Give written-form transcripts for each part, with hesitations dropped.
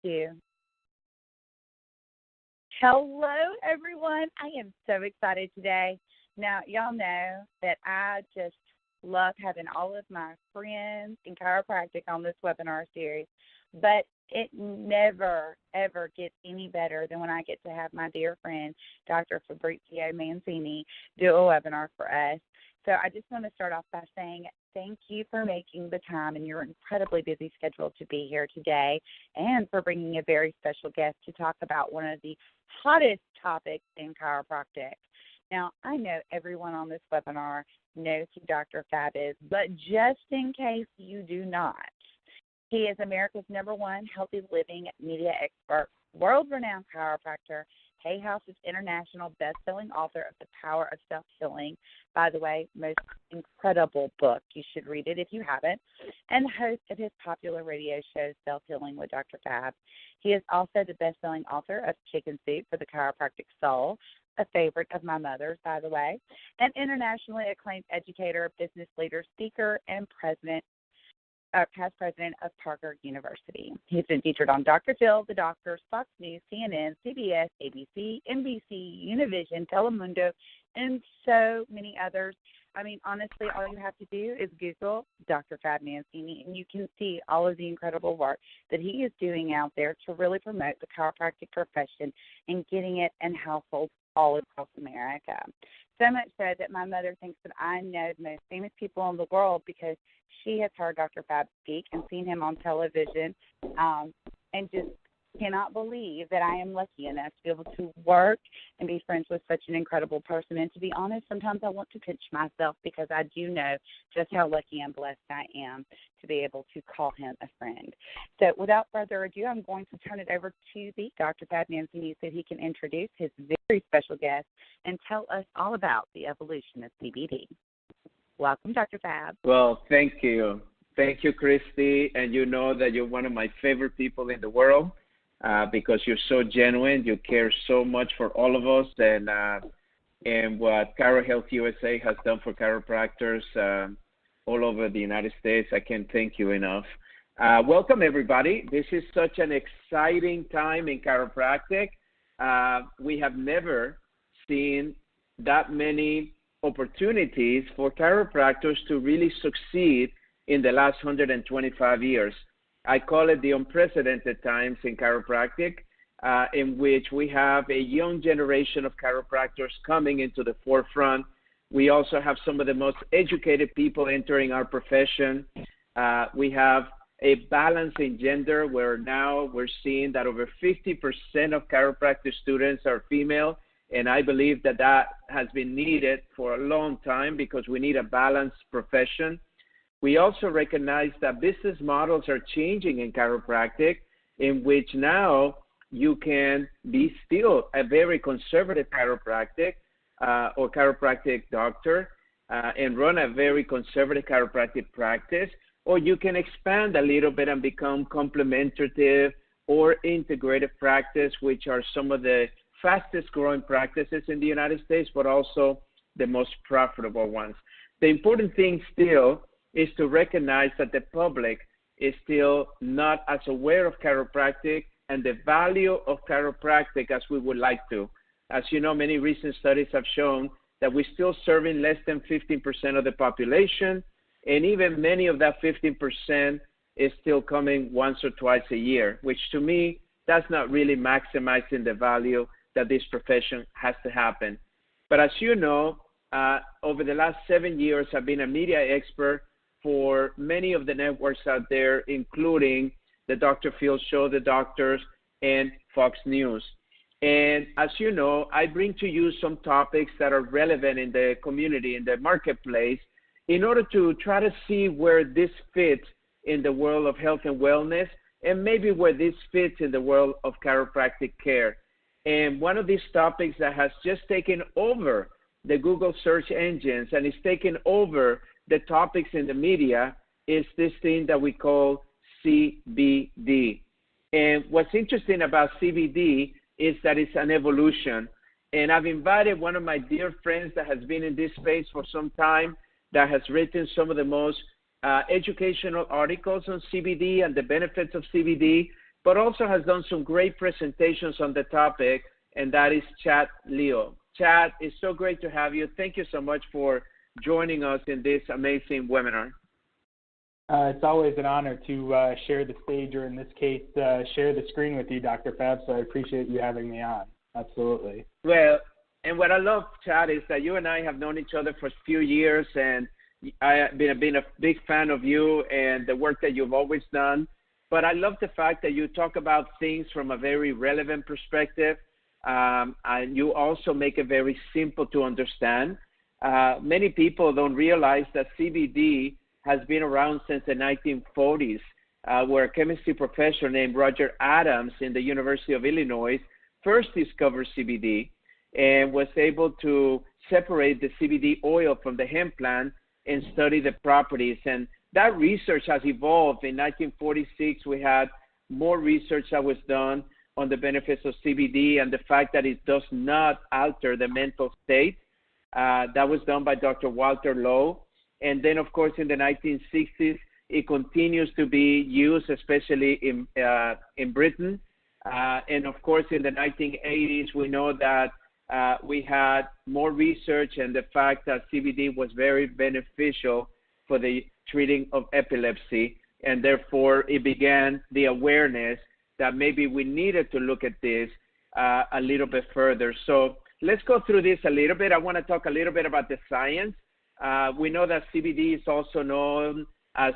2. Hello, everyone. I am so excited today. Now, y'all know that I just love having all of my friends in chiropractic on this webinar series, but it never, ever gets any better than when I get to have my dear friend, Dr. Fab Mancini, do a webinar for us. So I just want to start off by saying thank you for making the time in your incredibly busy schedule to be here today, and for bringing a very special guest to talk about one of the hottest topics in chiropractic. Now, I know everyone on this webinar knows who Dr. Fab is, but just in case you do not, he is America's #1 healthy living media expert, world-renowned chiropractor, Hay House's international best-selling author of The Power of Self-Healing. By the way, most incredible book. You should read it if you haven't. And host of his popular radio show, Self-Healing with Dr. Fab. He is also the best-selling author of Chicken Soup for the Chiropractic Soul, a favorite of my mother's, by the way, an internationally acclaimed educator, business leader, speaker, and past president of Parker University. He's been featured on Dr. Phil, The Doctor, Fox News, CNN, CBS, ABC, NBC, Univision, Telemundo, and so many others. I mean, honestly, all you have to do is Google Dr. Fab Mancini, and you can see all of the incredible work that he is doing out there to really promote the chiropractic profession and getting it in households all across America. So much so that my mother thinks that I know the most famous people in the world because she has heard Dr. Fab speak and seen him on television, and just cannot believe that I am lucky enough to be able to work and be friends with such an incredible person. And to be honest, sometimes I want to pinch myself because I do know just how lucky and blessed I am to be able to call him a friend. So without further ado, I'm going to turn it over to the Dr. Fab Mancini so he can introduce his very special guest and tell us all about the evolution of CBD. Welcome, Dr. Fab. Well, thank you. Thank you, Christy. And you know that you're one of my favorite people in the world because you're so genuine. You care so much for all of us. And what ChiroHealthUSA has done for chiropractors all over the United States, I can't thank you enough. Welcome, everybody. This is such an exciting time in chiropractic. We have never seen that many opportunities for chiropractors to really succeed in the last 125 years. I call it the unprecedented times in chiropractic, in which we have a young generation of chiropractors coming into the forefront. We also have some of the most educated people entering our profession. We have a balance in gender where now we're seeing that over 50% of chiropractic students are female. And I believe that that has been needed for a long time because we need a balanced profession. We also recognize that business models are changing in chiropractic, in which now you can be still a very conservative chiropractic or chiropractic doctor and run a very conservative chiropractic practice, or you can expand a little bit and become complementative or integrative practice, which are some of the fastest growing practices in the United States, but also the most profitable ones. The important thing still is to recognize that the public is still not as aware of chiropractic and the value of chiropractic as we would like to. As you know, many recent studies have shown that we're still serving less than 15% of the population, and even many of that 15% is still coming once or twice a year, which to me, that's not really maximizing the value that this profession has to happen. But as you know, over the last 7 years, I've been a media expert for many of the networks out there, including the Dr. Phil Show, The Doctors, and Fox News. And as you know, I bring to you some topics that are relevant in the community, in the marketplace, in order to try to see where this fits in the world of health and wellness, and maybe where this fits in the world of chiropractic care. And one of these topics that has just taken over the Google search engines and is taking over the topics in the media is this thing that we call CBD. And what's interesting about CBD is that it's an evolution. And I've invited one of my dear friends that has been in this space for some time, that has written some of the most educational articles on CBD and the benefits of CBD, but also has done some great presentations on the topic, and that is Chad Leo. Chad, it's so great to have you. Thank you so much for joining us in this amazing webinar. It's always an honor to share the stage, or in this case, share the screen with you, Dr. Fab, so I appreciate you having me on. Absolutely. Well, and what I love, Chad, is that you and I have known each other for a few years, and I've been a big fan of you and the work that you've always done. But I love the fact that you talk about things from a very relevant perspective, and you also make it very simple to understand. Many people don't realize that CBD has been around since the 1940s, where a chemistry professor named Roger Adams in the University of Illinois first discovered CBD and was able to separate the CBD oil from the hemp plant and study the properties. And that research has evolved. In 1946, we had more research that was done on the benefits of CBD and the fact that it does not alter the mental state. That was done by Dr. Walter Lowe. And then, of course, in the 1960s, it continues to be used, especially in Britain. And, of course, in the 1980s, we know that we had more research and the fact that CBD was very beneficial for the treating of epilepsy. And, therefore, it began the awareness that maybe we needed to look at this a little bit further. So let's go through this a little bit. I want to talk a little bit about the science. We know that CBD is also known as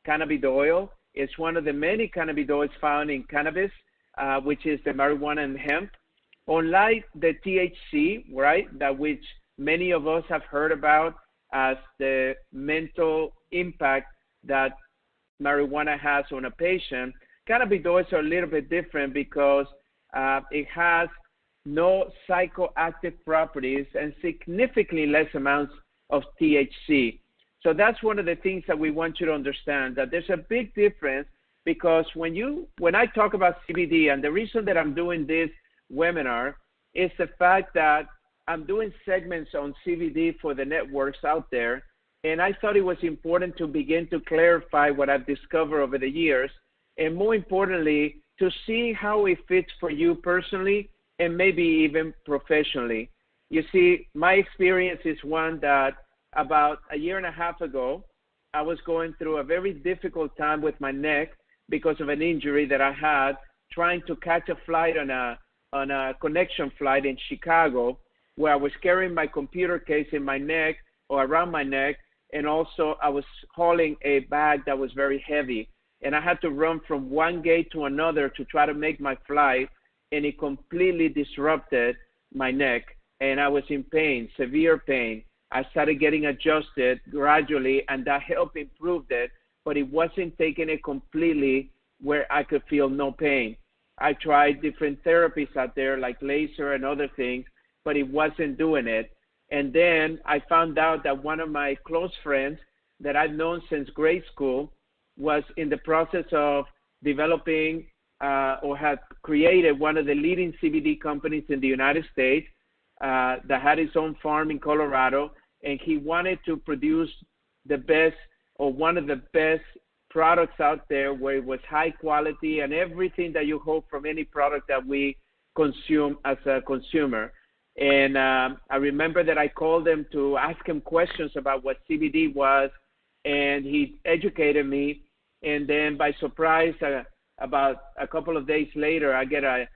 cannabidiol. It's one of the many cannabinoids found in cannabis, which is the marijuana and hemp. Unlike the THC, right, that which many of us have heard about as the mental impact that marijuana has on a patient, cannabinoids are a little bit different because it has no psychoactive properties and significantly less amounts of THC. So that's one of the things that we want you to understand, that there's a big difference, because when I talk about CBD, and the reason that I'm doing this webinar is the fact that I'm doing segments on CBD for the networks out there, and I thought it was important to begin to clarify what I've discovered over the years, and more importantly, to see how it fits for you personally and maybe even professionally. You see, my experience is one that about a year and a half ago, I was going through a very difficult time with my neck because of an injury that I had trying to catch a flight on a connection flight in Chicago, where I was carrying my computer case in my neck or around my neck, and also I was hauling a bag that was very heavy. And I had to run from one gate to another to try to make my flight, and it completely disrupted my neck. And I was in pain, severe pain. I started getting adjusted gradually, and that helped improve it, but it wasn't taking it completely where I could feel no pain. I tried different therapies out there like laser and other things, but it wasn't doing it. And then I found out that one of my close friends that I've known since grade school was in the process of developing or had created one of the leading CBD companies in the United States that had his own farm in Colorado, and he wanted to produce the best or one of the best products out there where it was high quality and everything that you hope from any product that we consume as a consumer. And I remember that I called him to ask him questions about what CBD was, and he educated me. And then by surprise, about a couple of days later, I get a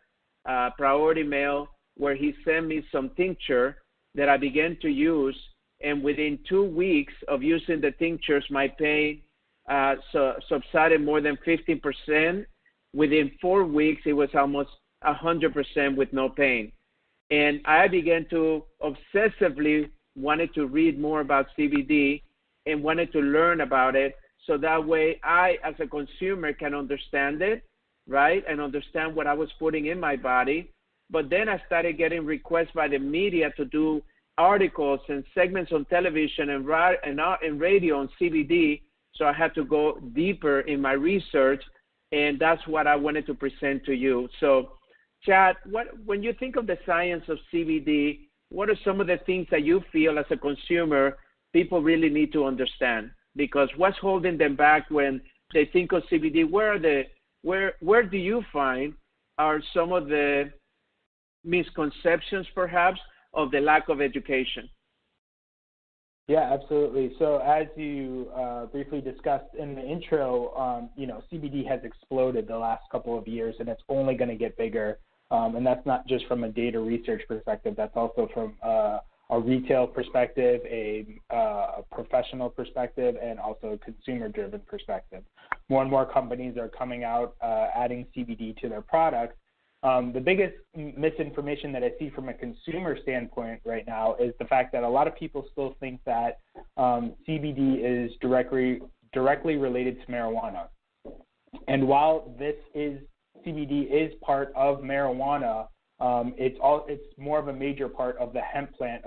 priority mail where he sent me some tincture that I began to use. And within 2 weeks of using the tinctures, my pain subsided more than 50%. Within 4 weeks, it was almost 100% with no pain. And I began to obsessively wanted to read more about CBD and wanted to learn about it, so that way I, as a consumer, can understand it, right, and understand what I was putting in my body. But then I started getting requests by the media to do articles and segments on television and radio on CBD, so I had to go deeper in my research, and that's what I wanted to present to you. So, Chad, when you think of the science of CBD, what are some of the things that you feel as a consumer people really need to understand? Because what's holding them back when they think of CBD? What are where do you find are some of the misconceptions, perhaps, of the lack of education? Yeah, absolutely. So as you briefly discussed in the intro, CBD has exploded the last couple of years, and it's only going to get bigger. And that's not just from a data research perspective. That's also from a retail perspective, a professional perspective, and also a consumer-driven perspective. More and more companies are coming out adding CBD to their products. The biggest misinformation that I see from a consumer standpoint right now is the fact that a lot of people still think that CBD is directly related to marijuana. And while CBD is part of marijuana, it's more of a major part of the hemp plant,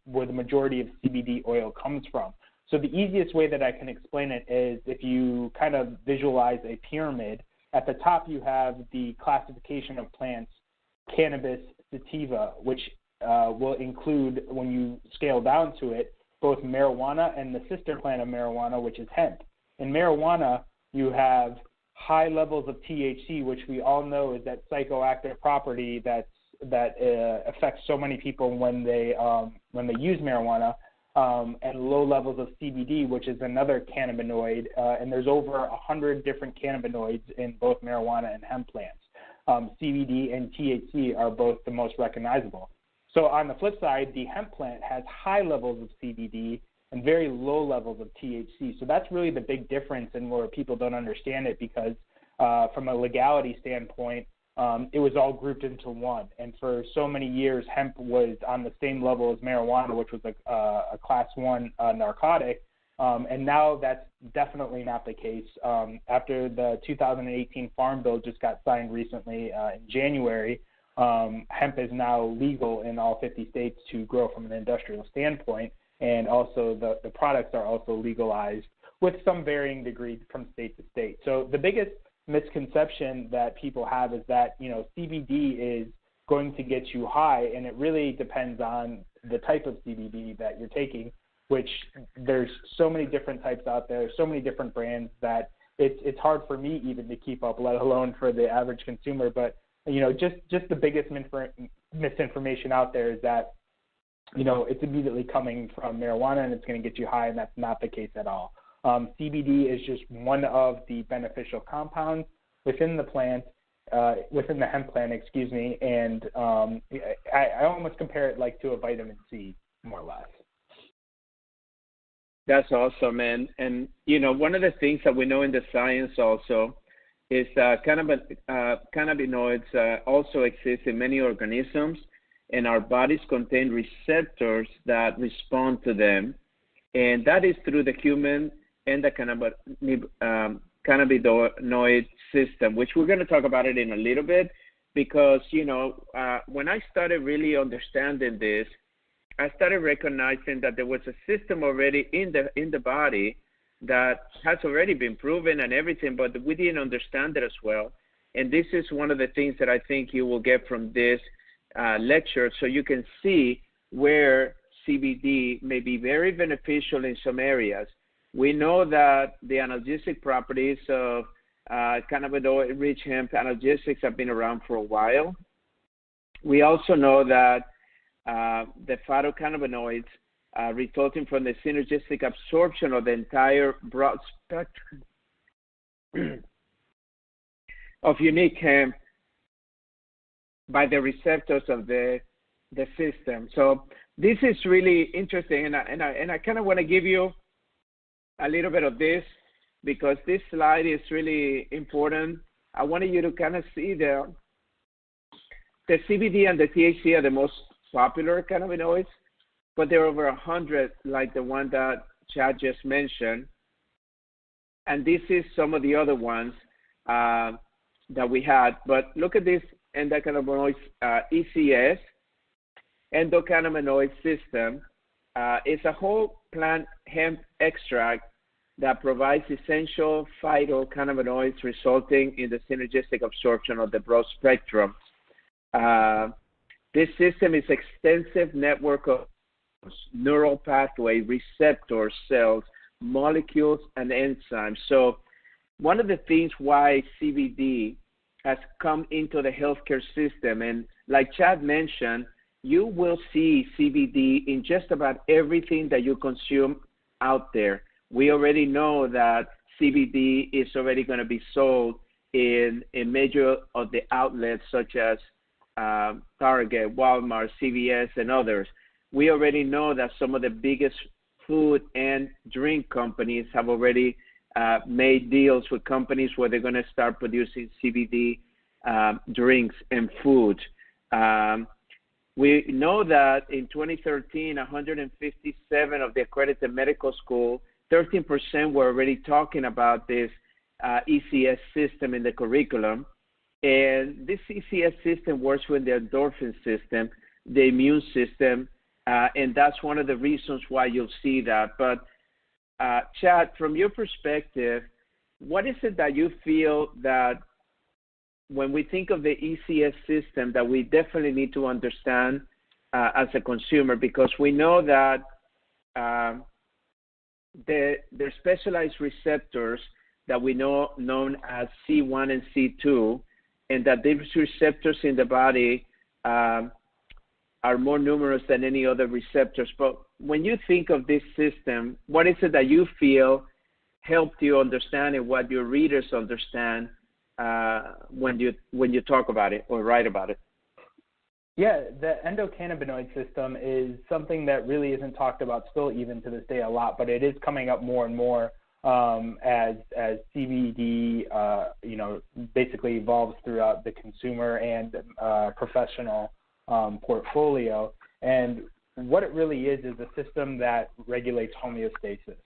where the majority of CBD oil comes from. So the easiest way that I can explain it is if you kind of visualize a pyramid. At the top, you have the classification of plants, cannabis, sativa, which will include, when you scale down to it, both marijuana and the sister plant of marijuana, which is hemp. In marijuana, you have high levels of THC, which we all know is that psychoactive property that affects so many people when they use marijuana. And low levels of CBD, which is another cannabinoid, and there's over 100 different cannabinoids in both marijuana and hemp plants. CBD and THC are both the most recognizable. So on the flip side, the hemp plant has high levels of CBD and very low levels of THC. So that's really the big difference, and where people don't understand it, because from a legality standpoint, it was all grouped into one. And for so many years, hemp was on the same level as marijuana, which was a class 1 narcotic. And now that's definitely not the case. After the 2018 Farm Bill just got signed recently in January, hemp is now legal in all 50 states to grow from an industrial standpoint. And also the products are also legalized with some varying degree from state to state. So the biggest misconception that people have is that, CBD is going to get you high, and it really depends on the type of CBD that you're taking, which there's so many different types out there, so many different brands that it's hard for me even to keep up, let alone for the average consumer. But, just the biggest misinformation out there is that, it's immediately coming from marijuana and it's going to get you high, and that's not the case at all. CBD is just one of the beneficial compounds within the plant, within the hemp plant, and I almost compare it like to a vitamin C, more or less. That's awesome, man. And, one of the things that we know in the science also is cannabinoids also exist in many organisms, and our bodies contain receptors that respond to them. And that is through the human and the cannabinoid system, which we're going to talk about it in a little bit, because, when I started really understanding this, I started recognizing that there was a system already in the body that has already been proven and everything, but we didn't understand it as well. And this is one of the things that I think you will get from this lecture, so you can see where CBD may be very beneficial in some areas. We know that the analgesic properties of cannabinoid-rich hemp analgesics have been around for a while. We also know that the phytocannabinoids resulting from the synergistic absorption of the entire broad spectrum of unique hemp by the receptors of the system. So this is really interesting, and I kind of want to give you a little bit of this, because this slide is really important. I wanted you to kind of see the CBD and the THC are the most popular cannabinoids, but there are over 100, like the one that Chad just mentioned. And this is some of the other ones that we had. But look at this endocannabinoids, ECS, endocannabinoid system. It's a whole plant hemp extract that provides essential phytocannabinoids resulting in the synergistic absorption of the broad spectrum. This system is extensive network of neural pathway, receptors, cells, molecules, and enzymes. So one of the things why CBD has come into the healthcare system, and like Chad mentioned, you will see CBD in just about everything that you consume out there. We already know that CBD is already going to be sold in major of the outlets such as Target, Walmart, CVS, and others. We already know that some of the biggest food and drink companies have already made deals with companies where they're going to start producing CBD drinks and food. We know that in 2013, 157 of the accredited medical schools, 13% were already talking about this ECS system in the curriculum. And this ECS system works with the endorphin system, the immune system, and that's one of the reasons why you'll see that. But Chad, from your perspective, what is it that you feel that when we think of the ECS system that we definitely need to understand as a consumer, because we know that there's specialized receptors that we know known as C1 and C2, and that these receptors in the body are more numerous than any other receptors. But when you think of this system, what is it that you feel helped you understand and what your readers understand when you talk about it or write about it? Yeah, the endocannabinoid system is something that really isn't talked about still even to this day a lot, but it is coming up more and more as CBD, basically evolves throughout the consumer and professional portfolio. And what it really is a system that regulates homeostasis.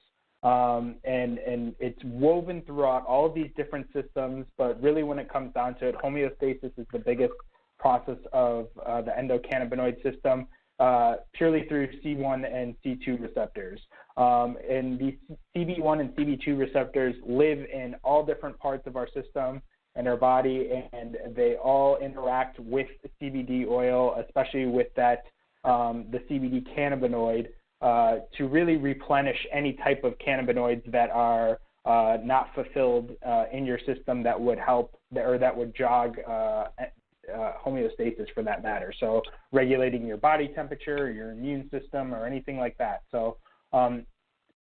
And it's woven throughout all of these different systems, but really when it comes down to it, homeostasis is the biggest process of the endocannabinoid system, purely through C1 and C2 receptors. And these CB1 and CB2 receptors live in all different parts of our system and our body, and they all interact with CBD oil, especially with that the CBD cannabinoid, to really replenish any type of cannabinoids that are not fulfilled in your system that would help or that would jog homeostasis for that matter. So regulating your body temperature, your immune system, or anything like that. So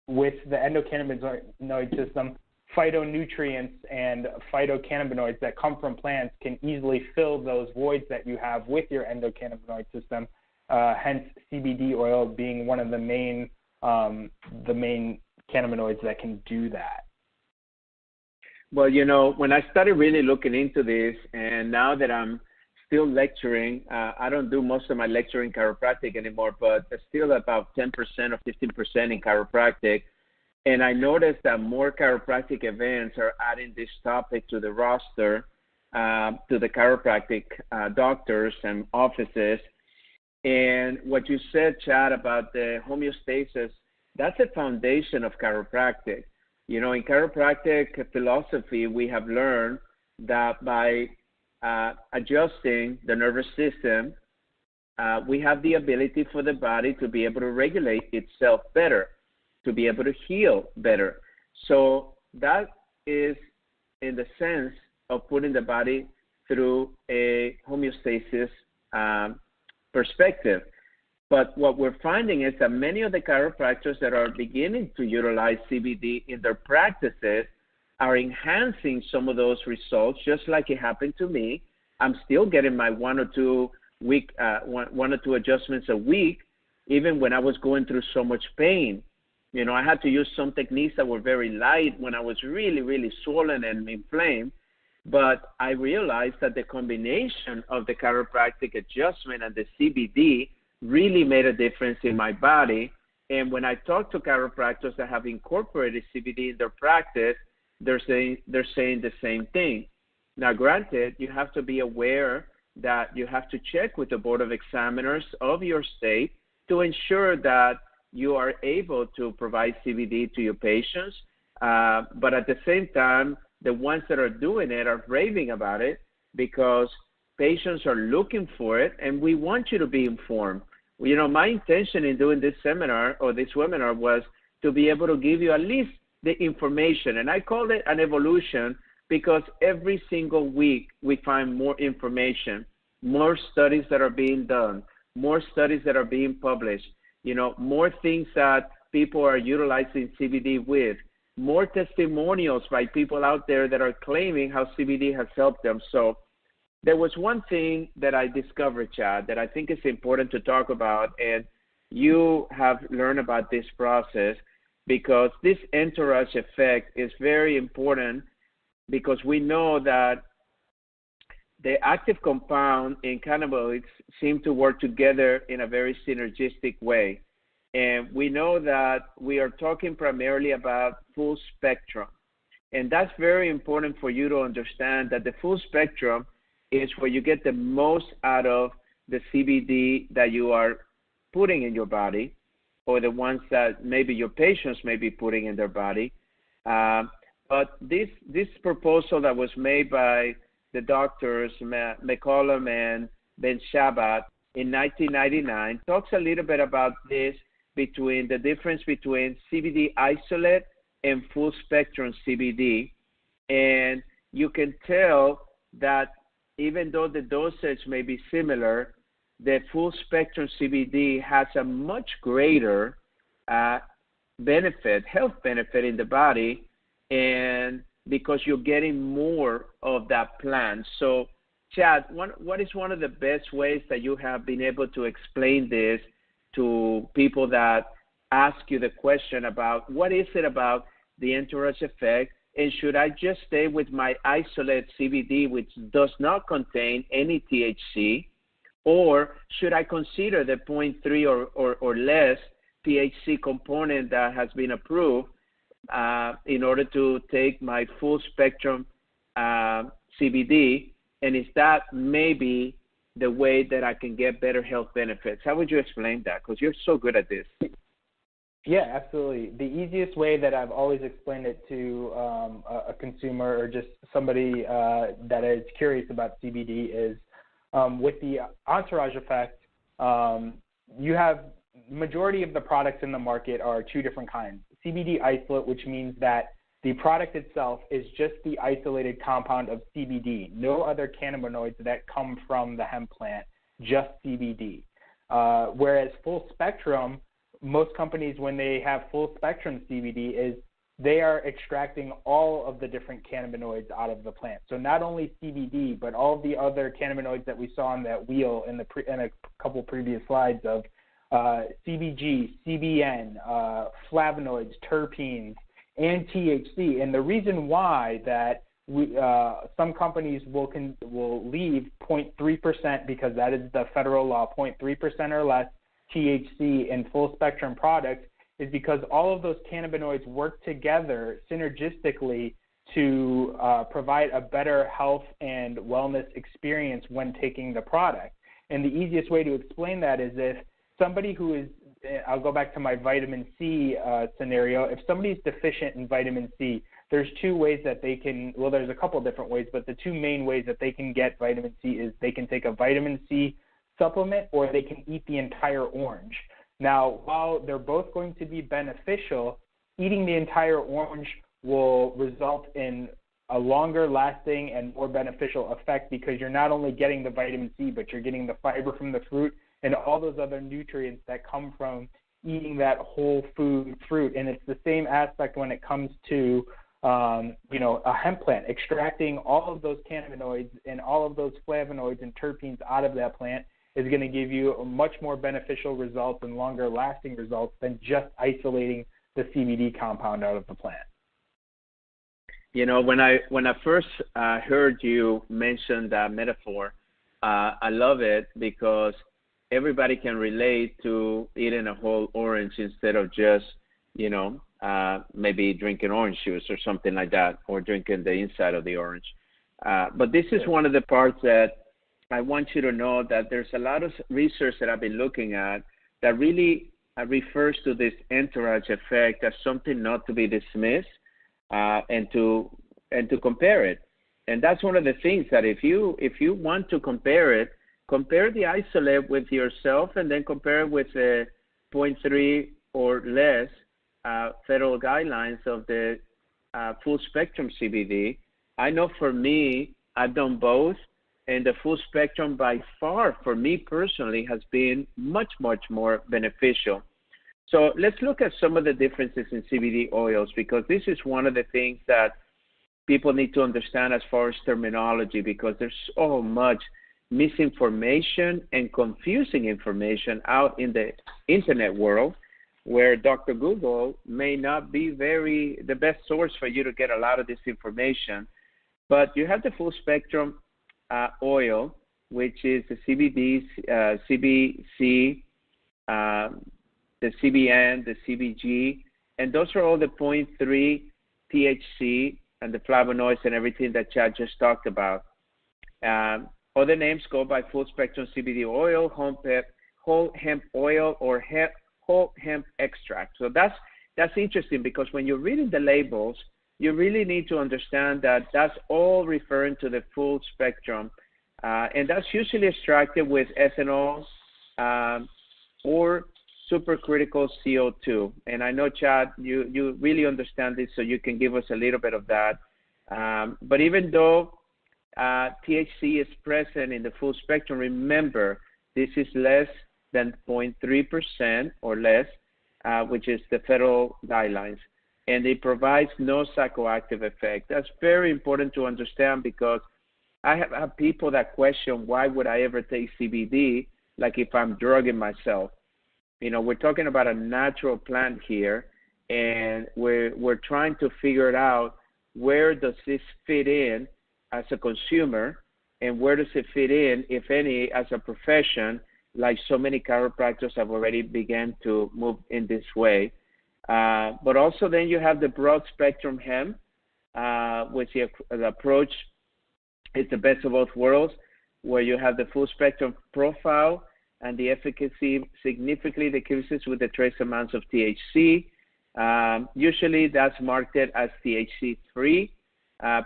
with the endocannabinoid system, phytonutrients and phytocannabinoids that come from plants can easily fill those voids that you have with your endocannabinoid system. Hence, CBD oil being one of the main cannabinoids that can do that. Well, when I started really looking into this, and now that I'm still lecturing, I don't do most of my lecturing chiropractic anymore, but still about 10% or 15% in chiropractic. And I noticed that more chiropractic events are adding this topic to the roster, to the chiropractic doctors and offices. And what you said, Chad, about the homeostasis, that's a foundation of chiropractic. In chiropractic philosophy, we have learned that by adjusting the nervous system, we have the ability for the body to be able to regulate itself better, to be able to heal better. So that is in the sense of putting the body through a homeostasis perspective. But what we're finding is that many of the chiropractors that are beginning to utilize CBD in their practices are enhancing some of those results, just like it happened to me. I'm still getting my one or two adjustments a week, even when I was going through so much pain. I had to use some techniques that were very light when I was really, really swollen and inflamed. But I realized that the combination of the chiropractic adjustment and the CBD really made a difference in my body. And when I talk to chiropractors that have incorporated CBD in their practice, they're saying the same thing. Now, granted, you have to be aware that you have to check with the Board of Examiners of your state to ensure that you are able to provide CBD to your patients. But at the same time, the ones that are doing it are raving about it because patients are looking for it, and we want you to be informed. My intention in doing this seminar or this webinar was to be able to give you at least the information. And I call it an evolution because every single week we find more information, more studies that are being done, more studies that are being published, more things that people are utilizing CBD with, more testimonials by people out there that are claiming how CBD has helped them. So there was one thing that I discovered, Chad, that I think is important to talk about, and you have learned about this process because this entourage effect is very important because we know that the active compound in cannabinoids seem to work together in a very synergistic way. And we know that we are talking primarily about full spectrum. And that's very important for you to understand that the full spectrum is where you get the most out of the CBD that you are putting in your body, or the ones that maybe your patients may be putting in their body. But this proposal that was made by the doctors, McCollum and Ben Shabbat, in 1999, talks a little bit about this, between the difference between CBD isolate and full spectrum CBD. And you can tell that even though the dosage may be similar, the full spectrum CBD has a much greater benefit, health benefit in the body, and because you're getting more of that plant. So, Chad, what is one of the best ways that you have been able to explain this to people that ask you the question about what is it about the entourage effect, and should I just stay with my isolate CBD, which does not contain any THC, or should I consider the 0.3 or less THC component that has been approved in order to take my full spectrum CBD, and is that maybe the way that I can get better health benefits? How would you explain that? Because you're so good at this. Yeah, absolutely. The easiest way that I've always explained it to a consumer or just somebody that is curious about CBD is with the entourage effect, you have majority of the products in the market are two different kinds. CBD isolate, which means that the product itself is just the isolated compound of CBD, no other cannabinoids that come from the hemp plant, just CBD. Whereas full spectrum, most companies, when they have full spectrum CBD, is they are extracting all of the different cannabinoids out of the plant. So not only CBD, but all of the other cannabinoids that we saw on that wheel in a couple previous slides of CBG, CBN, flavonoids, terpenes, and THC. And the reason why that some companies will leave 0.3% because that is the federal law, 0.3% or less THC in full spectrum products, is because all of those cannabinoids work together synergistically to provide a better health and wellness experience when taking the product. And the easiest way to explain that is if somebody who is, I'll go back to my vitamin C scenario, if somebody's deficient in vitamin C, there's two ways that they can, well, there's a couple different ways, but the two main ways that they can get vitamin C is they can take a vitamin C supplement or they can eat the entire orange. Now, while they're both going to be beneficial, eating the entire orange will result in a longer lasting and more beneficial effect because you're not only getting the vitamin C, but you're getting the fiber from the fruit and all those other nutrients that come from eating that whole food fruit. And it's the same aspect when it comes to a hemp plant, extracting all of those cannabinoids and all of those flavonoids and terpenes out of that plant is going to give you a much more beneficial results and longer lasting results than just isolating the CBD compound out of the plant. You know, when I first heard you mention that metaphor, I love it because everybody can relate to eating a whole orange instead of just, maybe drinking orange juice or something like that, or drinking the inside of the orange. But this is one of the parts that I want you to know that there's a lot of research that I've been looking at that really refers to this entourage effect as something not to be dismissed and to compare it. And that's one of the things that if you want to compare it, compare the isolate with yourself and then compare it with 0.3 or less federal guidelines of the full spectrum CBD. I know for me, I've done both, and the full spectrum by far, for me personally, has been much, much more beneficial. So let's look at some of the differences in CBD oils, because this is one of the things that people need to understand as far as terminology, because there's so much misinformation and confusing information out in the internet world, where Dr. Google may not be the best source for you to get a lot of this information. But you have the full spectrum oil, which is the CBD, CBC, the CBN, the CBG, and those are all the 0.3 THC and the flavonoids and everything that Chad just talked about. Other names go by full spectrum CBD oil, whole hemp oil, or whole hemp extract. So that's interesting, because when you're reading the labels, you really need to understand that that's all referring to the full spectrum, and that's usually extracted with ethanol or supercritical CO2. And I know, Chad, you really understand this, so you can give us a little bit of that. But even though THC is present in the full spectrum, remember, this is less than 0.3% or less, which is the federal guidelines. And it provides no psychoactive effect. That's very important to understand, because I have people that question, why would I ever take CBD, like if I'm drugging myself? You know, we're talking about a natural plant here, and we're trying to figure it out, where does this fit in as a consumer, and where does it fit in, if any, as a profession, like so many chiropractors have already begun to move in this way. But also then you have the broad spectrum hemp, which the approach is the best of both worlds, where you have the full spectrum profile, and the efficacy significantly decreases with the trace amounts of THC. Usually that's marketed as THC-free,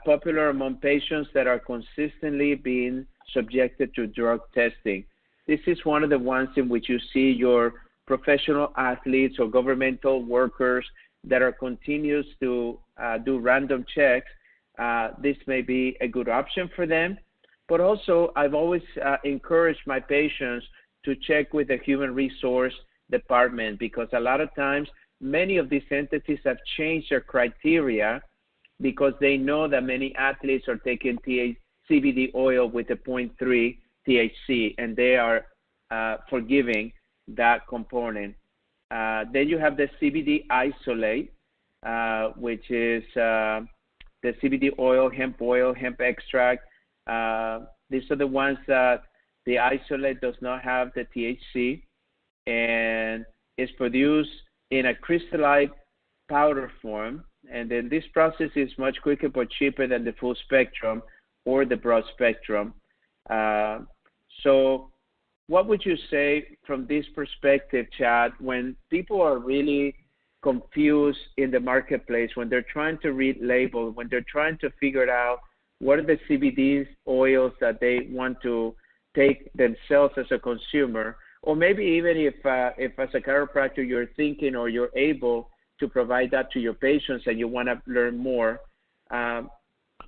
popular among patients that are consistently being subjected to drug testing. This is one of the ones in which you see your professional athletes or governmental workers that are continuous to do random checks. This may be a good option for them. But also, I've always encouraged my patients to check with the human resource department, because a lot of times many of these entities have changed their criteria, because they know that many athletes are taking CBD oil with a 0.3 THC, and they are forgiving that component. Then you have the CBD isolate, which is the CBD oil, hemp extract. These are the ones that the isolate does not have the THC, and is produced in a crystallized powder form. And then this process is much quicker but cheaper than the full spectrum or the broad spectrum. So what would you say from this perspective, Chad, when people are really confused in the marketplace, when they're trying to read labels, when they're trying to figure out what are the CBD oils that they want to take themselves as a consumer, or maybe even if as a chiropractor you're thinking or you're able to provide that to your patients and you want to learn more,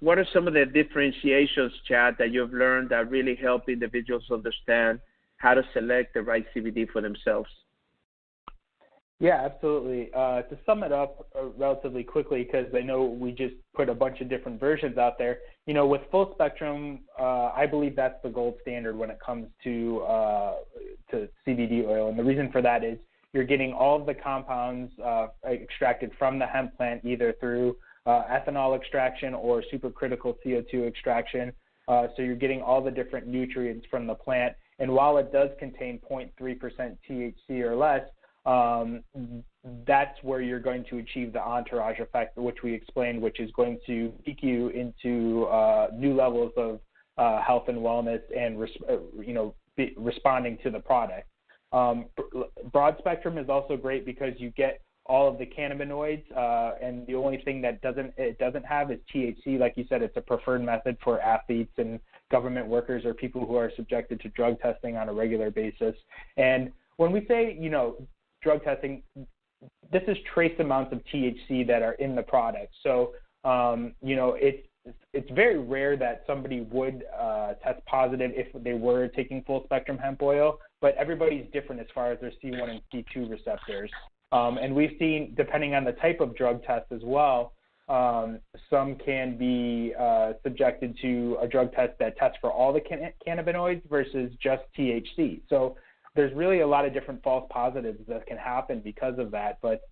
what are some of the differentiations, Chad, that you've learned that really help individuals understand how to select the right CBD for themselves? Yeah, absolutely. To sum it up relatively quickly, because I know we just put a bunch of different versions out there, you know, with full spectrum, I believe that's the gold standard when it comes to CBD oil. And the reason for that is you're getting all of the compounds extracted from the hemp plant, either through ethanol extraction or supercritical CO2 extraction. So you're getting all the different nutrients from the plant. And while it does contain 0.3% THC or less, that's where you're going to achieve the entourage effect, which we explained, which is going to peak you into new levels of health and wellness and responding to the product. Broad spectrum is also great because you get all of the cannabinoids, and the only thing that it doesn't have is THC. Like you said, it's a preferred method for athletes and government workers or people who are subjected to drug testing on a regular basis. And when we say, drug testing, this is trace amounts of THC that are in the product. So, it's very rare that somebody would test positive if they were taking full spectrum hemp oil, but everybody's different as far as their C1 and C2 receptors. And we've seen, depending on the type of drug test as well, some can be subjected to a drug test that tests for all the cannabinoids versus just THC. So there's really a lot of different false positives that can happen because of that. But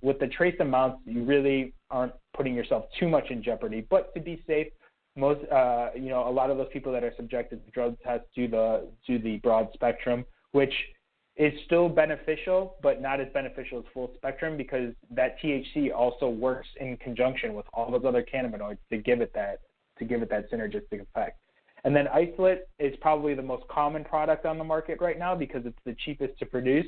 with the trace amounts, you really aren't putting yourself too much in jeopardy. But to be safe, most, a lot of those people that are subjected to drug tests do the broad spectrum, which is still beneficial, but not as beneficial as full spectrum, because that THC also works in conjunction with all those other cannabinoids to give it that synergistic effect. And then isolate is probably the most common product on the market right now because it's the cheapest to produce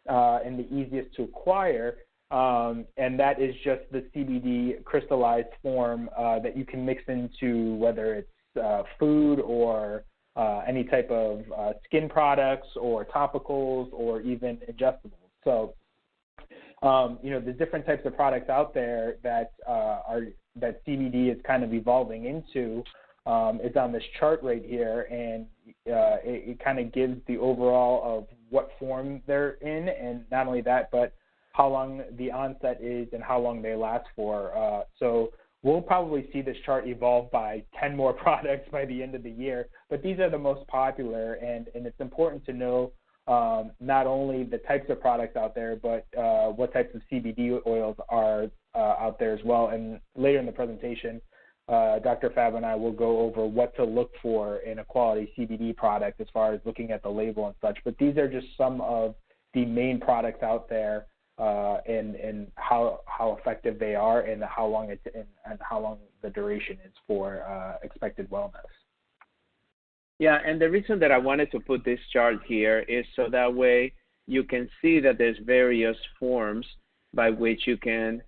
and the easiest to acquire. And that is just the CBD crystallized form that you can mix into whether it's food or any type of skin products or topicals or even ingestibles. So, the different types of products out there that that CBD is kind of evolving into is on this chart right here, and it kind of gives the overall of what form they're in, and not only that, but how long the onset is and how long they last for. So we'll probably see this chart evolve by 10 more products by the end of the year, but these are the most popular, and it's important to know not only the types of products out there, but what types of CBD oils are out there as well. And later in the presentation, Dr. Fab and I will go over what to look for in a quality CBD product as far as looking at the label and such. But these are just some of the main products out there and how effective they are and how long the duration is for expected wellness. Yeah, and the reason that I wanted to put this chart here is so that way you can see that there's various forms by which you can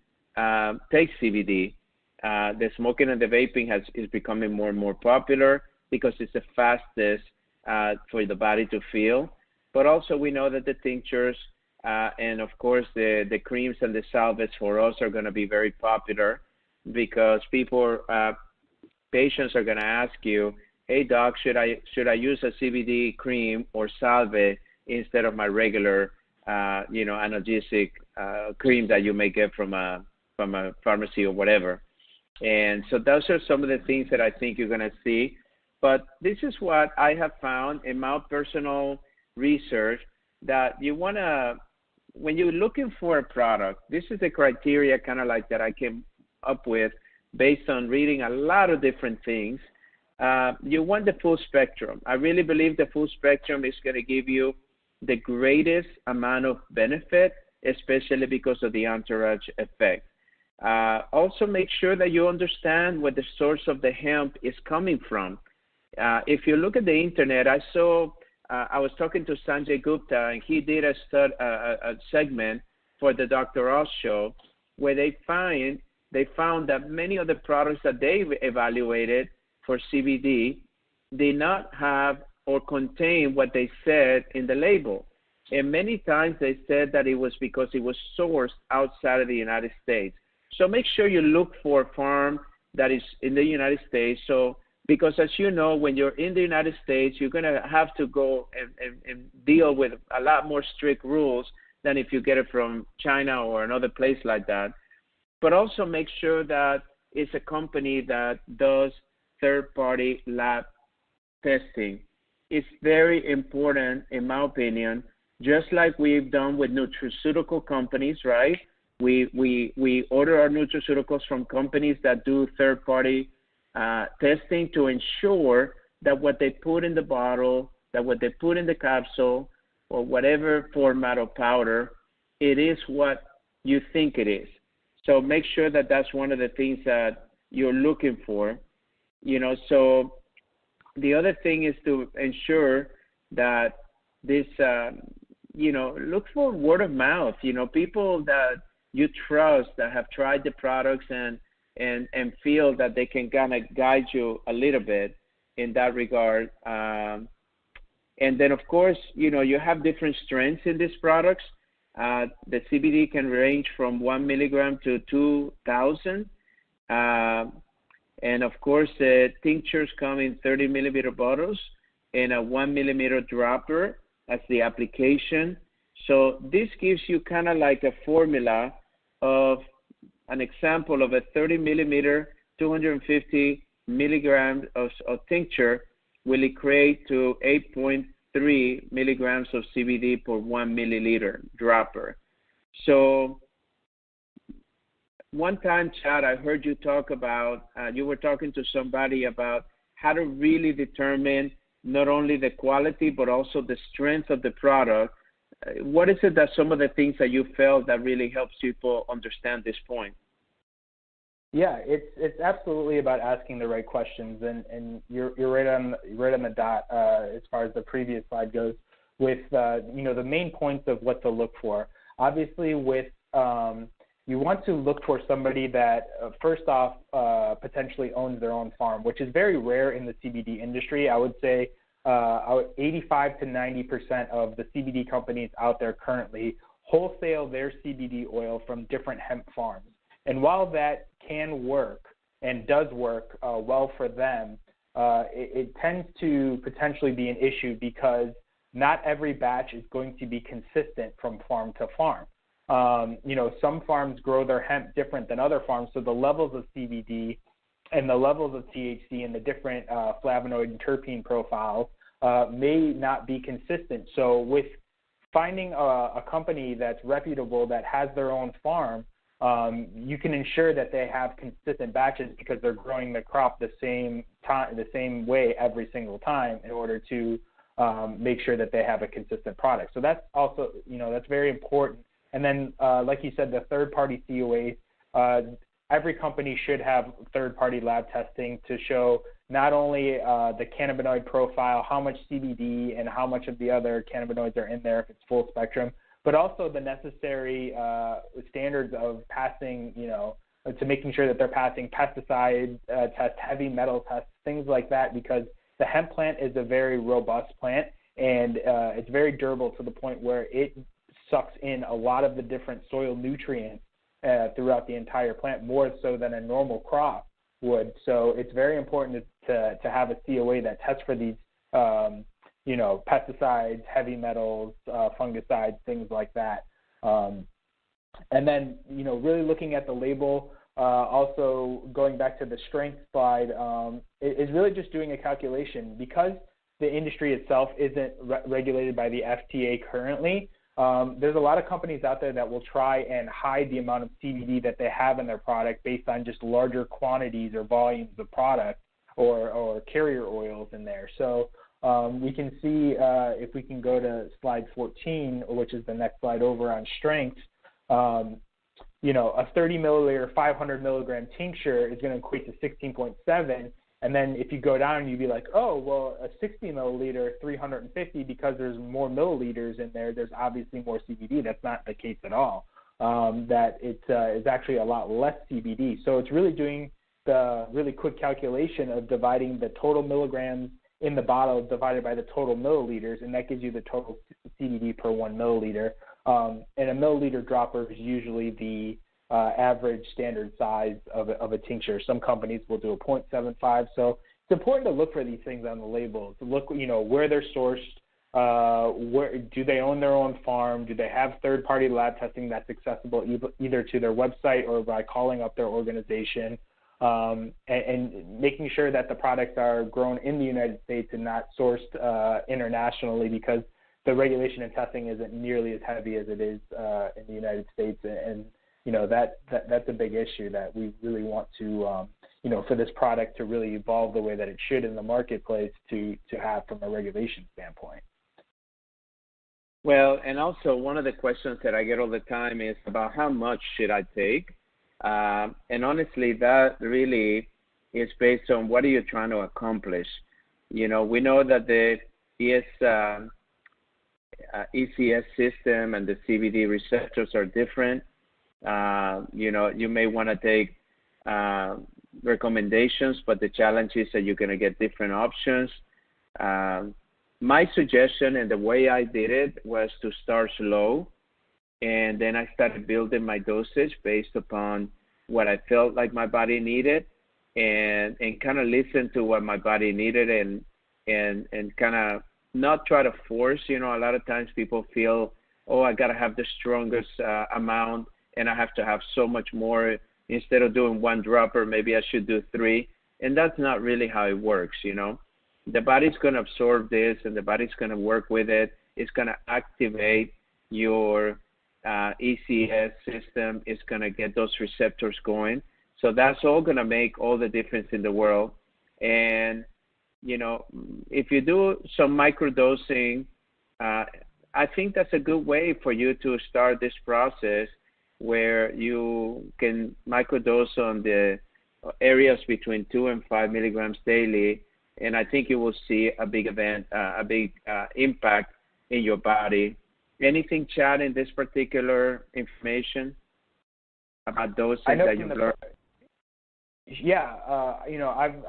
take CBD. The smoking and the vaping is becoming more and more popular because it's the fastest for the body to feel. But also we know that the tinctures and of course the creams and the salves for us are going to be very popular because patients are going to ask you, hey doc, should I use a CBD cream or salve instead of my regular analgesic cream that you may get from a pharmacy or whatever. And so those are some of the things that I think you're going to see. But this is what I have found in my personal research, that you want to, when you're looking for a product, this is the criteria kind of like that I came up with based on reading a lot of different things. You want the full spectrum. I really believe the full spectrum is going to give you the greatest amount of benefit, especially because of the entourage effect. Also make sure that you understand where the source of the hemp is coming from. If you look at the internet, I was talking to Sanjay Gupta, and he did a segment for the Dr. Oz show where they found that many of the products that they evaluated for CBD did not have or contain what they said in the label. And many times they said that it was because it was sourced outside of the United States. So make sure you look for a farm that is in the United States. So, because as you know, when you're in the United States, you're going to have to go and deal with a lot more strict rules than if you get it from China or another place like that. But also make sure that it's a company that does third-party lab testing. It's very important, in my opinion, just like we've done with nutraceutical companies, right? We order our nutraceuticals from companies that do third-party testing to ensure that what they put in the bottle, that what they put in the capsule, or whatever format of powder, it is what you think it is. So make sure that that's one of the things that you're looking for. So the other thing is to ensure that this, look for word of mouth, people that you trust that have tried the products and feel that they can kind of guide you a little bit in that regard. And then, of course, you have different strengths in these products. The CBD can range from 1 milligram to 2,000. And of course, the tinctures come in 30 millimeter bottles and a 1 millimeter dropper as the application. So this gives you kind of like a formula of an example of a 30 millimeter, 250 milligrams of tincture will equate to 8.3 milligrams of CBD per 1 milliliter dropper. So one time, Chad, I heard you talk about, you were talking to somebody about how to really determine not only the quality, but also the strength of the product. What is it that some of the things that you felt that really helps people understand this point? Yeah, it's absolutely about asking the right questions, and you're right on the dot as far as the previous slide goes with the main points of what to look for. Obviously, with you want to look for somebody that first off potentially owns their own farm, which is very rare in the CBD industry. I would say 85 to 90% of the CBD companies out there currently wholesale their CBD oil from different hemp farms. And while that can work and does work well for them, it tends to potentially be an issue because not every batch is going to be consistent from farm to farm. Some farms grow their hemp different than other farms, so the levels of CBD and the levels of THC and the different flavonoid and terpene profiles may not be consistent. So with finding a company that's reputable that has their own farm, you can ensure that they have consistent batches because they're growing the crop the same way every single time in order to make sure that they have a consistent product. So that's also, that's very important. And then, like you said, the third-party COA, every company should have third-party lab testing to show not only the cannabinoid profile, how much CBD and how much of the other cannabinoids are in there if it's full spectrum, but also the necessary standards of passing, to making sure that they're passing pesticide tests, heavy metal tests, things like that, because the hemp plant is a very robust plant and it's very durable to the point where it sucks in a lot of the different soil nutrients throughout the entire plant, more so than a normal crop would. So it's very important to have a COA that tests for these pesticides, heavy metals, fungicides, things like that. And then, really looking at the label, also going back to the strength slide, is really just doing a calculation. Because the industry itself isn't regulated by the FTA currently, there's a lot of companies out there that will try and hide the amount of CBD that they have in their product based on just larger quantities or volumes of product or carrier oils in there. So we can see if we can go to slide 14, which is the next slide over on strength, a 30 milliliter, 500 milligram tincture is going to equate to 16.7. And then if you go down, you'd be like, oh, well, a 60 milliliter, 350, because there's more milliliters in there, there's obviously more CBD. That's not the case at all. That it is actually a lot less CBD. So it's really doing the really quick calculation of dividing the total milligrams in the bottle divided by the total milliliters, and that gives you the total CBD per 1 milliliter. And a milliliter dropper is usually the average standard size of a tincture. Some companies will do a 0.75. So it's important to look for these things on the label, to look, where they're sourced, where do they own their own farm, do they have third-party lab testing that's accessible either to their website or by calling up their organization, and making sure that the products are grown in the United States and not sourced internationally, because the regulation and testing isn't nearly as heavy as it is in the United States, and that's a big issue that we really want to, for this product to really evolve the way that it should in the marketplace to have from a regulation standpoint. Well, and also one of the questions that I get all the time is about how much should I take? And honestly, that really is based on what are you trying to accomplish. We know that the ECS system and the CBD receptors are different. You may want to take recommendations, but the challenge is that you're going to get different options. My suggestion and the way I did it was to start slow and then I started building my dosage based upon what I felt like my body needed, and kind of listen to what my body needed, and kind of not try to force. A lot of times people feel, oh, I got to have the strongest amount, and I have to have so much more. Instead of doing one dropper, maybe I should do 3. And that's not really how it works, The body's going to absorb this, and the body's going to work with it. It's going to activate your ECS system. It's going to get those receptors going. So that's all going to make all the difference in the world. And, if you do some microdosing, I think that's a good way for you to start this process, where you can microdose on the areas between 2 and 5 milligrams daily, and I think you will see a big impact in your body. Anything, Chad, in this particular information about dosing that you've learned? Yeah,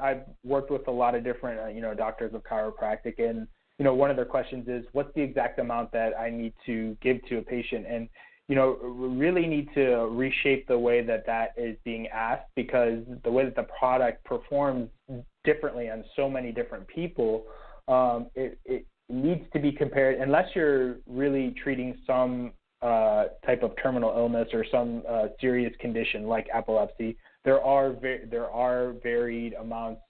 I've worked with a lot of different, doctors of chiropractic, and one of their questions is, what's the exact amount that I need to give to a patient? And we really need to reshape the way that is being asked, because the way that the product performs differently on so many different people, it needs to be compared, unless you're really treating some type of terminal illness or some serious condition like epilepsy. There are varied amounts,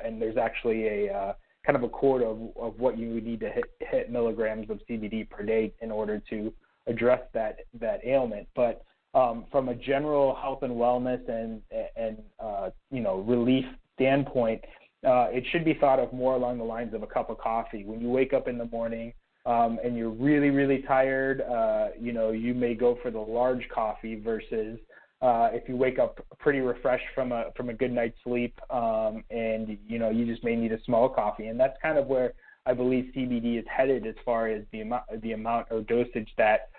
and there's actually a kind of a quota of what you would need to hit milligrams of CBD per day in order to address that ailment. But from a general health and wellness and relief standpoint, it should be thought of more along the lines of a cup of coffee. When you wake up in the morning and you're really, really tired, you may go for the large coffee versus if you wake up pretty refreshed from a good night's sleep, and you just may need a small coffee. And that's kind of where I believe CBD is headed, as far as the amount or dosage that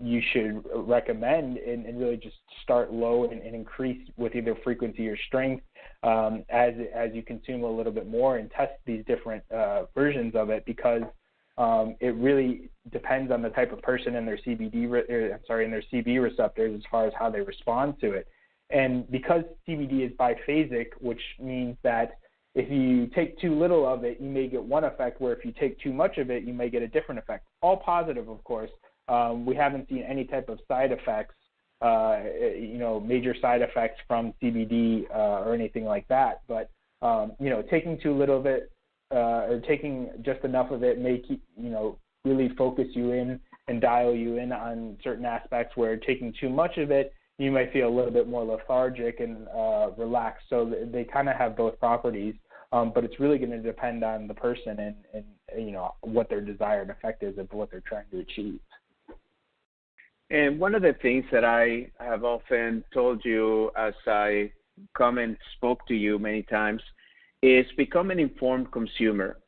you should recommend, and really just start low and increase with either frequency or strength as you consume a little bit more, and test these different versions of it, because it really depends on the type of person and their CB receptors as far as how they respond to it. And because CBD is biphasic, which means that if you take too little of it, you may get one effect, where if you take too much of it, you may get a different effect. All positive, of course. We haven't seen any type of side effects, major side effects from CBD or anything like that. But, taking too little of it or taking just enough of it may keep, really focus you in and dial you in on certain aspects, where taking too much of it, you might feel a little bit more lethargic and relaxed. So they kind of have both properties, but it's really going to depend on the person and what their desired effect is of what they're trying to achieve. And one of the things that I have often told you, as I come and spoke to you many times, is become an informed consumer.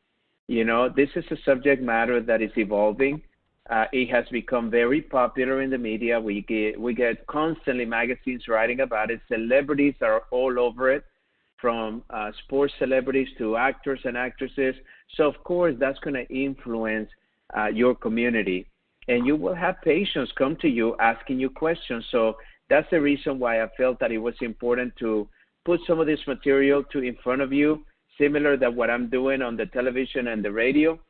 This is a subject matter that is evolving. It has become very popular in the media. We get constantly magazines writing about it. Celebrities are all over it, from sports celebrities to actors and actresses. So, of course, that's going to influence your community. And you will have patients come to you asking you questions. So that's the reason why I felt that it was important to put some of this material in front of you, similar to what I'm doing on the television and the radio.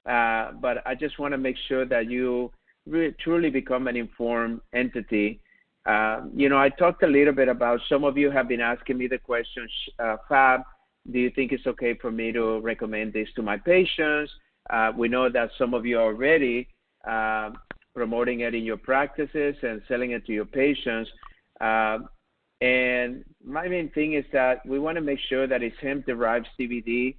But I just want to make sure that you really, truly become an informed entity. I talked a little bit about, some of you have been asking me the question, Fab, do you think it's okay for me to recommend this to my patients? We know that some of you are already promoting it in your practices and selling it to your patients. And my main thing is that we want to make sure that it's hemp-derived CBD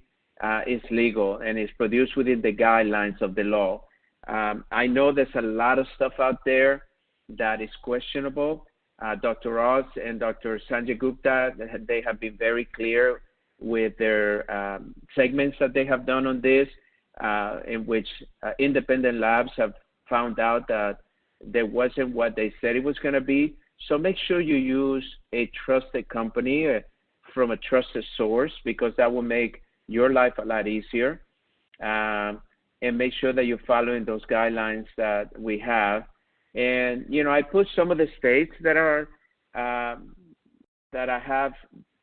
is legal and is produced within the guidelines of the law. I know there's a lot of stuff out there that is questionable. Dr. Oz and Dr. Sanjay Gupta, they have been very clear with their segments that they have done on this, in which independent labs have found out that there wasn't what they said it was going to be. So make sure you use a trusted company from a trusted source, because that will make your life a lot easier. And make sure that you're following those guidelines that we have. And I put some of the states that are that I have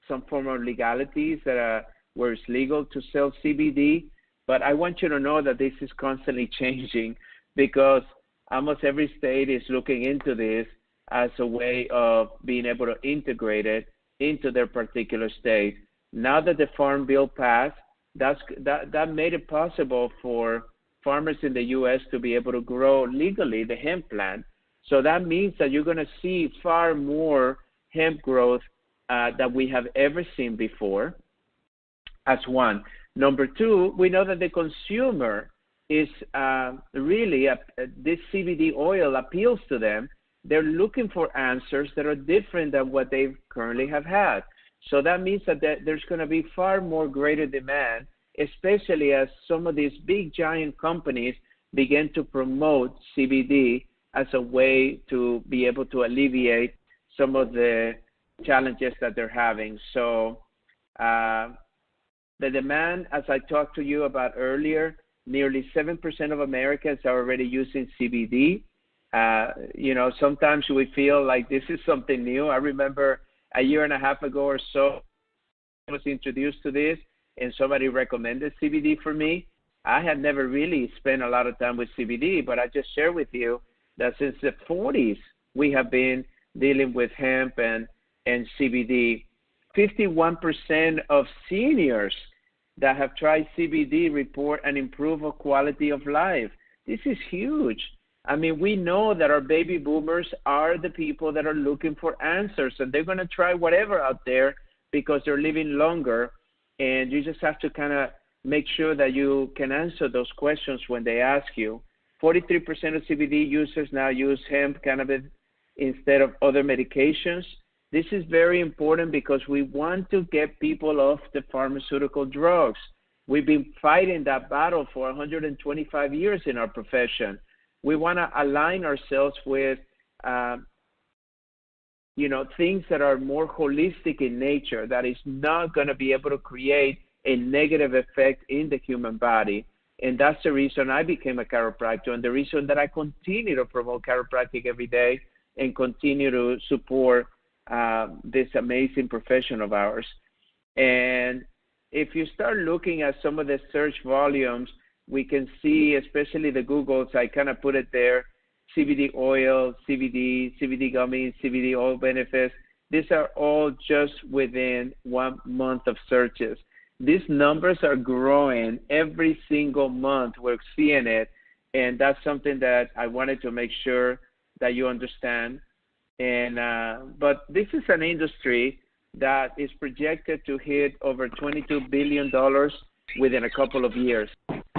some form of legalities where it's legal to sell CBD. But I want you to know that this is constantly changing, because almost every state is looking into this as a way of being able to integrate it into their particular state. Now that the Farm Bill passed, that made it possible for farmers in the U.S. to be able to grow legally the hemp plant. So that means that you're going to see far more hemp growth that we have ever seen before, as one. Number two, we know that the consumer is really, this CBD oil appeals to them. They're looking for answers that are different than what they currently have had. So that means that there's going to be far more greater demand, especially as some of these big giant companies begin to promote CBD as a way to be able to alleviate some of the challenges that they're having. So the demand, as I talked to you about earlier, nearly 7% of Americans are already using CBD. Sometimes we feel like this is something new. I remember a year and a half ago or so, I was introduced to this and somebody recommended CBD for me. I had never really spent a lot of time with CBD, but I just share with you that since the 40s, we have been dealing with hemp and CBD. 51% of seniors that have tried CBD report an improved quality of life. This is huge. I mean, we know that our baby boomers are the people that are looking for answers, and they're going to try whatever out there because they're living longer. And you just have to kind of make sure that you can answer those questions when they ask you. 43% of CBD users now use hemp cannabis instead of other medications. This is very important because we want to get people off the pharmaceutical drugs. We've been fighting that battle for 125 years in our profession. We want to align ourselves with, things that are more holistic in nature, that is not going to be able to create a negative effect in the human body. And that's the reason I became a chiropractor, and the reason that I continue to promote chiropractic every day and continue to support this amazing profession of ours. And if you start looking at some of the search volumes, we can see, especially the Googles, I kind of put it there, CBD oil, CBD, CBD gummies, CBD oil benefits. These are all just within 1 month of searches. These numbers are growing every single month. We're seeing it, and that's something that I wanted to make sure that you understand. And but this is an industry that is projected to hit over $22 billion within a couple of years.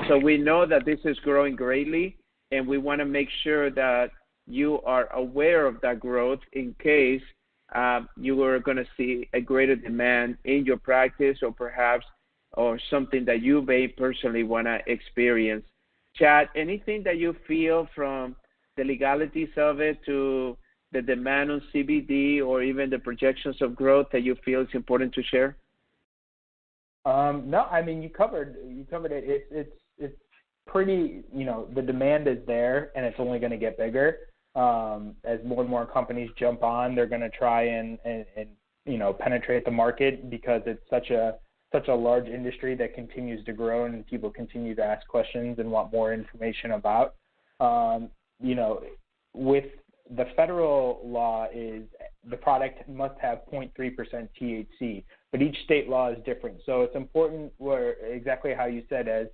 So we know that this is growing greatly, and we want to make sure that you are aware of that growth in case you are going to see a greater demand in your practice, or something that you may personally want to experience. Chad, anything that you feel from the legalities of it to the demand on CBD, or even the projections of growth that you feel is important to share? No, I mean, you covered it. It's pretty, the demand is there, and it's only going to get bigger. As more and more companies jump on, they're going to try and penetrate the market, because it's such a large industry that continues to grow, and people continue to ask questions and want more information about. With the federal law is the product must have 0.3% THC, but each state law is different. So it's important, where exactly how you said, as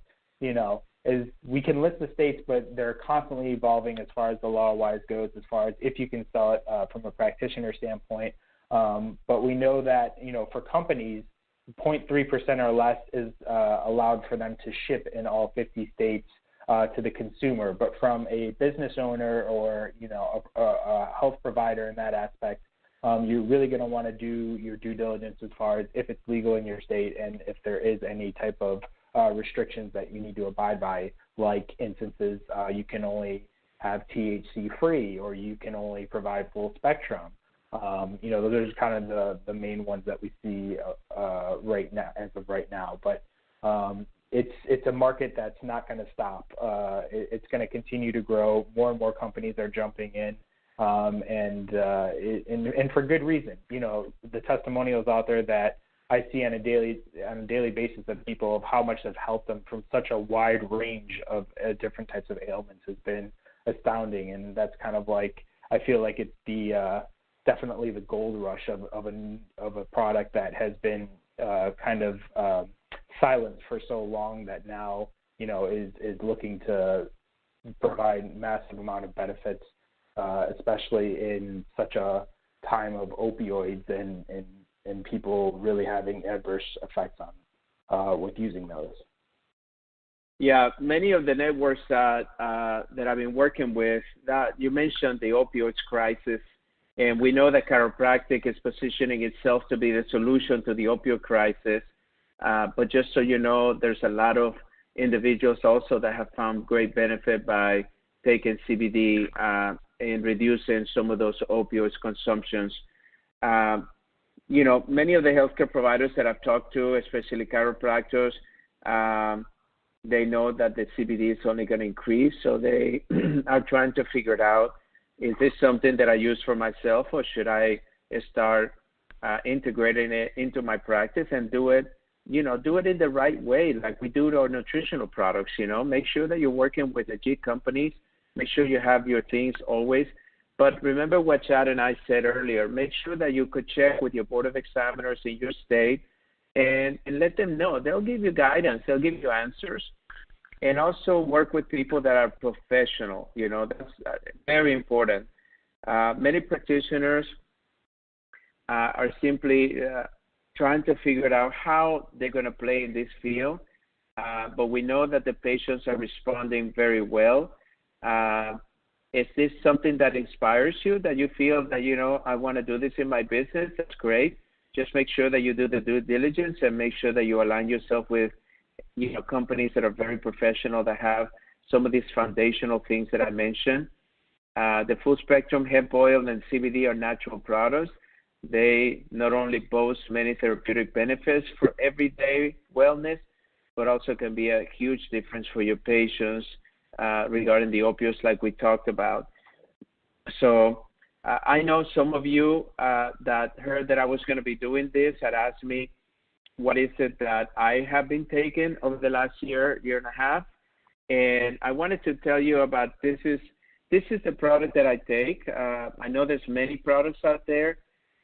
we can list the states, but they're constantly evolving as far as the law-wise goes, as far as if you can sell it from a practitioner standpoint. But we know that, for companies, 0.3% or less is allowed for them to ship in all 50 states to the consumer. But from a business owner or, a health provider in that aspect, you're really going to want to do your due diligence as far as if it's legal in your state, and if there is any type of restrictions that you need to abide by, like instances you can only have THC free, or you can only provide full spectrum. Those are kind of the main ones that we see right now, as of right now. But it's a market that's not going to stop. It's going to continue to grow. More and more companies are jumping in, and for good reason. You know, the testimonials out there that I see on a daily basis of people of how much has helped them from such a wide range of different types of ailments has been astounding, and that's kind of like, I feel like it's the definitely the gold rush of a product that has been kind of silent for so long, that now, you know, is looking to provide massive amount of benefits, especially in such a time of opioids and people really having adverse effects on with using those. Yeah, many of the networks that I've been working with, that you mentioned the opioids crisis, and we know that chiropractic is positioning itself to be the solution to the opioid crisis. But just so you know, there's a lot of individuals also that have found great benefit by taking CBD and reducing some of those opioids consumptions. You know, many of the healthcare providers that I've talked to, especially chiropractors, they know that the CBD is only going to increase, so they are trying to figure it out. Is this something that I use for myself, or should I start integrating it into my practice and do it in the right way, like we do our nutritional products? You know, make sure that you're working with legit companies. Make sure you have your things always. But remember what Chad and I said earlier. Make sure that you could check with your board of examiners in your state and let them know. They'll give you guidance. They'll give you answers. And also work with people that are professional. You know, that's very important. Many practitioners are simply trying to figure out how they're going to play in this field. But we know that the patients are responding very well. Is this something that inspires you, that you feel that, you know, I want to do this in my business? That's great. Just make sure that you do the due diligence and make sure that you align yourself with, you know, companies that are very professional, that have some of these foundational things that I mentioned. The full spectrum hemp oil and CBD are natural products. They not only boast many therapeutic benefits for everyday wellness, but also can be a huge difference for your patients regarding the opioids like we talked about. So I know some of you that heard that I was going to be doing this had asked me, what is it that I have been taking over the last year and a half? And I wanted to tell you about this is the product that I take. I know there's many products out there,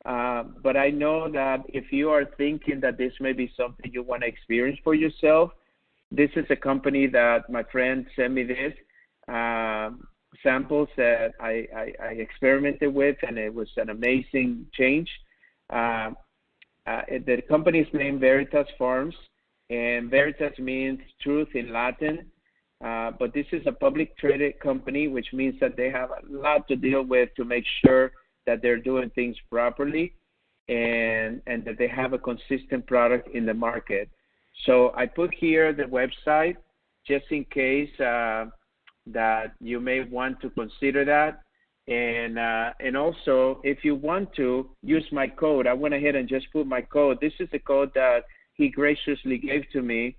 but I know that if you are thinking that this may be something you want to experience for yourself, this is a company that my friend sent me this samples that I experimented with, and it was an amazing change. The company's name Veritas Farms, and Veritas means truth in Latin. But this is a public traded company, which means that they have a lot to deal with to make sure that they're doing things properly and that they have a consistent product in the market. So I put here the website just in case that you may want to consider that. And also, if you want to use my code, I went ahead and just put my code. This is the code that he graciously gave to me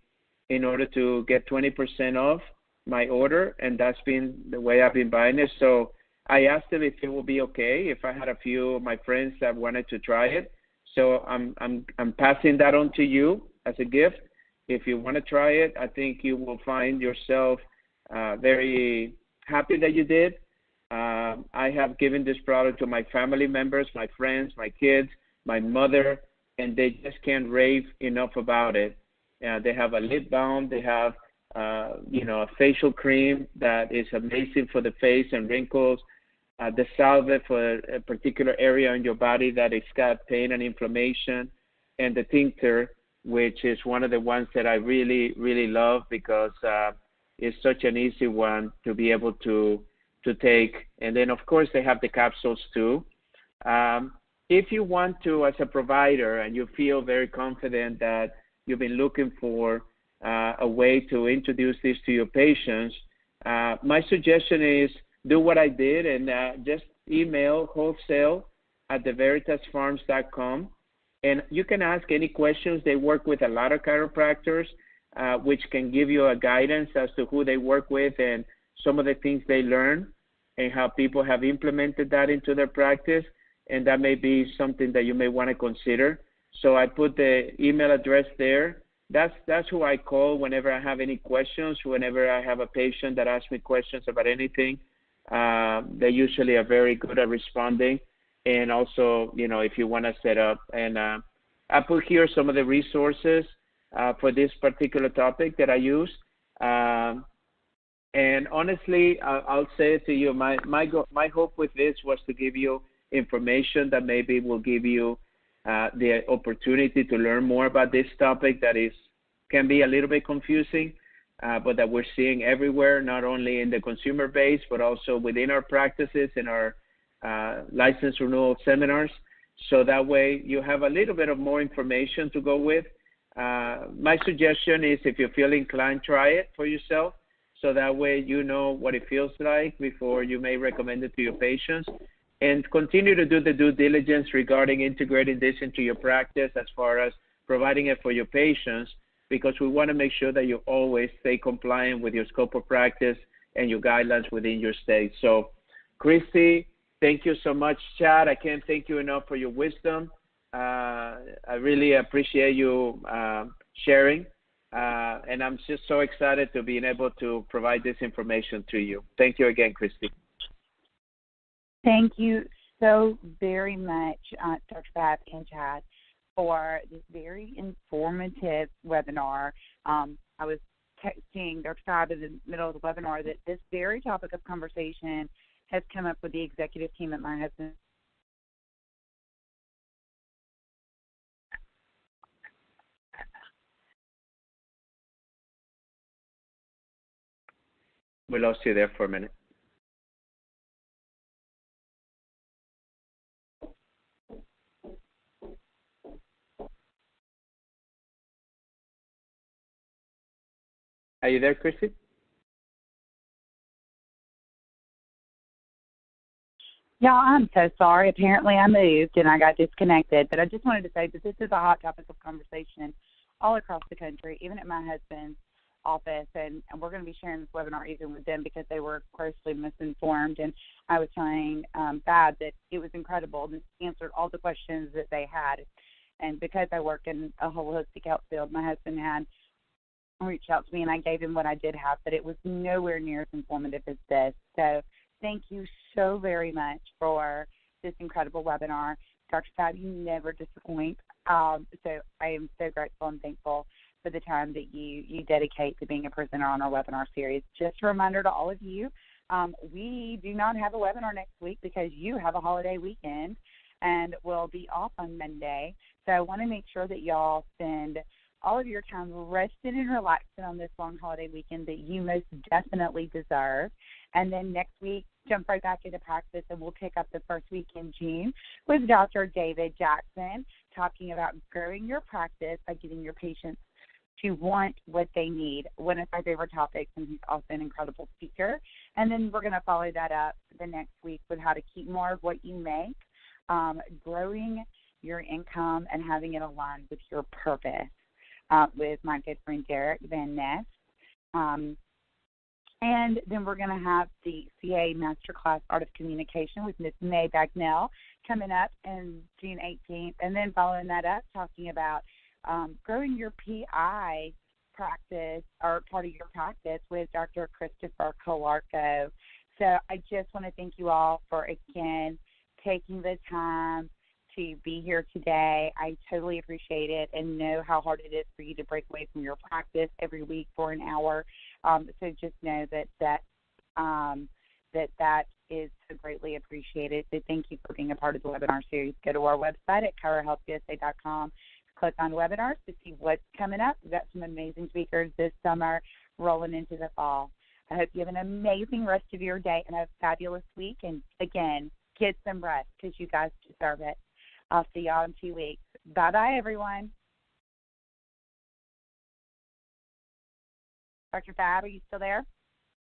in order to get 20% off my order, and that's been the way I've been buying it. So I asked him if it would be okay if I had a few of my friends that wanted to try it. So I'm passing that on to you as a gift. If you want to try it, I think you will find yourself very happy that you did. I have given this product to my family members, my friends, my kids, my mother, and they just can't rave enough about it. They have a lip balm. They have, a facial cream that is amazing for the face and wrinkles. The salve for a particular area in your body that it's got pain and inflammation, and the tincture, which is one of the ones that I really, really love because it's such an easy one to be able to take. And then, of course, they have the capsules too. If you want to, as a provider, and you feel very confident that you've been looking for a way to introduce this to your patients, my suggestion is do what I did and just email wholesale@theveritasfarms.com. And you can ask any questions. They work with a lot of chiropractors. which can give you a guidance as to who they work with and some of the things they learn and how people have implemented that into their practice. And that may be something that you may want to consider. So I put the email address there. That's who I call whenever I have any questions, whenever I have a patient that asks me questions about anything. They usually are very good at responding. And also, if you want to set up. And I put here some of the resources for this particular topic that I use. And honestly, I'll say it to you, my hope with this was to give you information that maybe will give you the opportunity to learn more about this topic that can be a little bit confusing, but that we're seeing everywhere, not only in the consumer base, but also within our practices and our license renewal seminars. So that way you have a little bit of more information to go with. My suggestion is, if you feel inclined, try it for yourself. So that way you know what it feels like before you may recommend it to your patients. And continue to do the due diligence regarding integrating this into your practice as far as providing it for your patients, because we want to make sure that you always stay compliant with your scope of practice and your guidelines within your state. So, Christy, thank you so much. Chad, I can't thank you enough for your wisdom. I really appreciate you sharing. And I'm just so excited to being able to provide this information to you. Thank you again, Christy. Thank you so very much, Dr. Fab and Chad, for this very informative webinar. I was texting Dr. Fab in the middle of the webinar that this very topic of conversation has come up with the executive team at my husband. We lost you there for a minute. Are you there, Christy? Yeah, I'm so sorry. Apparently I moved and I got disconnected. But I just wanted to say that this is a hot topic of conversation all across the country, even at my husband's office. And we're going to be sharing this webinar even with them because they were grossly misinformed. And I was telling Fab that it was incredible and answered all the questions that they had. And because I work in a holistic health field, my husband had reached out to me and I gave him what I did have, but it was nowhere near as informative as this. So thank you so very much for this incredible webinar. Dr. Fab, you never disappoint. So I am so grateful and thankful for the time that you dedicate to being a presenter on our webinar series. Just a reminder to all of you, we do not have a webinar next week because you have a holiday weekend and we'll be off on Monday. So I want to make sure that y'all spend all of your time resting and relaxing on this long holiday weekend that you most definitely deserve. And then next week, jump right back into practice, and we'll pick up the first week in June with Dr. David Jackson, talking about growing your practice by getting your patients to want what they need, one of my favorite topics, and he's also an incredible speaker. And then we're going to follow that up the next week with how to keep more of what you make, growing your income and having it aligned with your purpose. With my good friend Derek Van Ness. And then we're going to have the CA Masterclass Art of Communication with Ms. May Bagnell coming up in June 18th. And then following that up, talking about growing your PI practice or part of your practice with Dr. Christopher Calarco. So I just want to thank you all for, again, taking the time to be here today. I totally appreciate it and know how hard it is for you to break away from your practice every week for an hour. So just know that is so greatly appreciated. So thank you for being a part of the webinar series. Go to our website at ChiroHealthUSA.com. Click on webinars to see what's coming up. We've got some amazing speakers this summer rolling into the fall. I hope you have an amazing rest of your day and a fabulous week. And again, get some rest because you guys deserve it. I'll see y'all in 2 weeks. Bye-bye, everyone. Dr. Fab, are you still there?